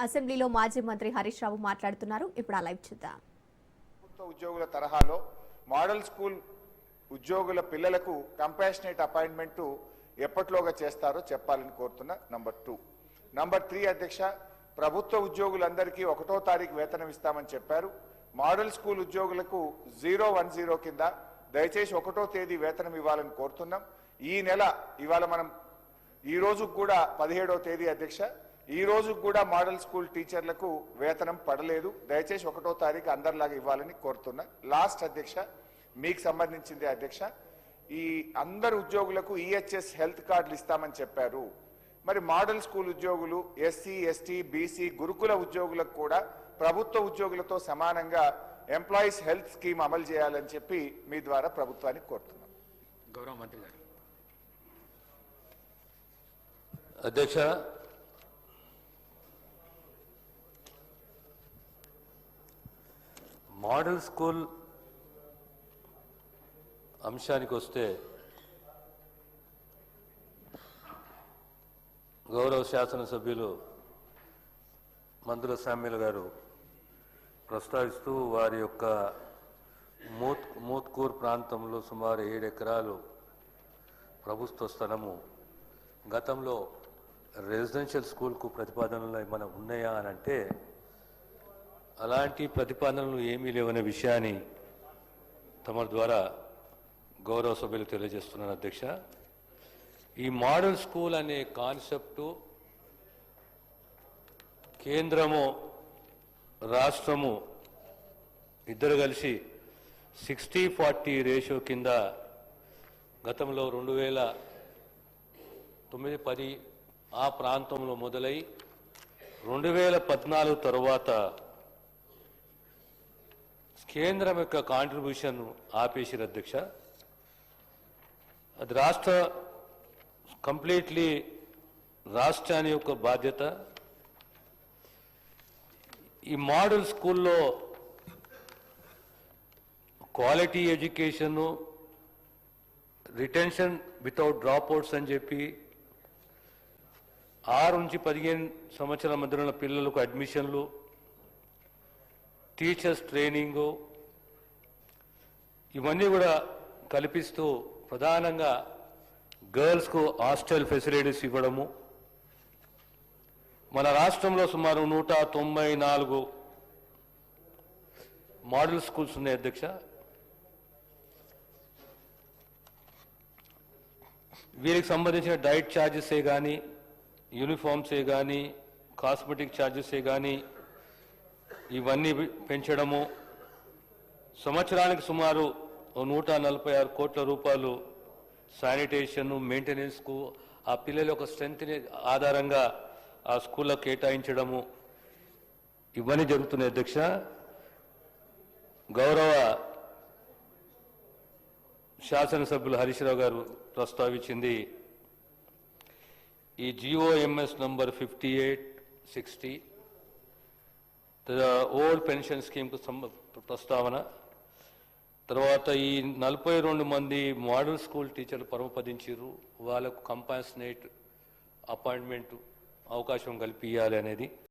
అసెంబ్లీలో మాజీ మంత్రి హరీష్ రావు మాట్లాడుతున్నారు. ఇప్పుడు ఆ లైవ్ చూద్దాం. ప్రభుత్వ ఉద్యోగుల తరహాలో మోడల్ స్కూల్ ఉద్యోగుల పిల్లలకు కంపాషనేట్ అపాయింట్మెంట్ ఎప్పటిలోగా చేస్తారో చెప్పాలని కోరుతున్నా. నంబర్ 2. నంబర్ 3 అధ్యక్ష, ప్రభుత్వ ఉద్యోగులందరికీ 1వ తారీఖు వేతనం ఇస్తామని చెప్పారు. మోడల్ స్కూల్ ఉద్యోగులకు 010 కింద దయచేసి 1వ తేదీ వేతనం ఇవ్వాలని కోరుతున్నాం. ఈ నెల ఇవాళ మనం ఈ రోజు కూడా 17వ తేదీ అధ్యక్ష, ఈ రోజు కూడా మోడల్ స్కూల్ టీచర్లకు వేతనం పడలేదు. దయచేసి 1వ తారీఖు అందరిలాగా ఇవ్వాలని కోరుతున్నా. లాస్ట్ అధ్యక్ష, మీకు సంబంధించింది అధ్యక్ష, ఈ అందరు ఉద్యోగులకు ఈహెచ్ఎస్ హెల్త్ కార్డులు ఇస్తామని చెప్పారు. మరి మోడల్ స్కూల్ ఉద్యోగులు, ఎస్సీ, ఎస్టీ, బీసీ, గురుకుల ఉద్యోగులకు కూడా ప్రభుత్వ ఉద్యోగులతో సమానంగా ఎంప్లాయీస్ హెల్త్ స్కీమ్ అమలు చేయాలని చెప్పి మీ ద్వారా ప్రభుత్వానికి కోరుతున్నాం. గౌరవ మంత్రి గారు. అధ్యక్ష, మోడల్ స్కూల్ అంశానికి వస్తే గౌరవ శాసనసభ్యులు మంత్రుల సామ్యులు గారు ప్రస్తావిస్తూ వారి యొక్క మోత్కూర్ ప్రాంతంలో సుమారు 7 ఎకరాలు ప్రభుత్వ స్థలము గతంలో రెసిడెన్షియల్ స్కూల్కు ప్రతిపాదనలు ఏమైనా ఉన్నాయా అని అంటే అలాంటి ప్రతిపాదనలు ఏమీ లేవనే విషయాన్ని తమ ద్వారా గౌరవ సభ్యులు తెలియజేస్తున్నాను. అధ్యక్ష, ఈ మోడల్ స్కూల్ అనే కాన్సెప్టు కేంద్రము రాష్ట్రము ఇద్దరు కలిసి 60-40 రేషియో కింద గతంలో 2009-10 ఆ ప్రాంతంలో మొదలై 2014 తరువాత కేంద్రం యొక్క కాంట్రిబ్యూషన్ ఆపేసారు అధ్యక్ష. అది కంప్లీట్లీ రాష్ట్రాన్ని యొక్క బాధ్యత. ఈ మోడల్ స్కూల్లో quality education, retention without dropouts అని చెప్పి 6 నుంచి 15 సంవత్సరాల మధ్యలో ఉన్న పిల్లలకు అడ్మిషన్లు, టీచర్స్ ట్రైనింగు, ఇవన్నీ కూడా కల్పిస్తూ ప్రధానంగా గర్ల్స్కు హాస్టల్ ఫెసిలిటీస్ ఇవ్వడము. మన రాష్ట్రంలో సుమారు 194 మోడల్ స్కూల్స్ ఉన్నాయి అధ్యక్ష. వీరికి సంబంధించిన డైట్ ఛార్జెసే కానీ, యూనిఫామ్సే కానీ, కాస్మెటిక్ ఛార్జెసే కానీ ఇవన్నీ పెంచడము, సంవత్సరానికి సుమారు 146 కోట్ల రూపాయలు శానిటేషన్ మెయింటెనెన్స్కు ఆ పిల్లల యొక్క స్ట్రెంత్ని ఆధారంగా ఆ స్కూళ్ళకు కేటాయించడము, ఇవన్నీ జరుగుతున్నాయి అధ్యక్ష. గౌరవ శాసనసభ్యులు హరీష్ రావు గారు ప్రస్తావించింది ఈ జిఓఎంఎస్ నంబర్ 5860 ఓల్డ్ పెన్షన్ స్కీమ్కు ప్రస్తావన. తర్వాత ఈ 42 మంది మోడల్ స్కూల్ టీచర్లు పరమపదించారు, వాళ్ళకు కంపాషనేట్ అపాయింట్మెంట్ అవకాశం కల్పించాలి అనేది.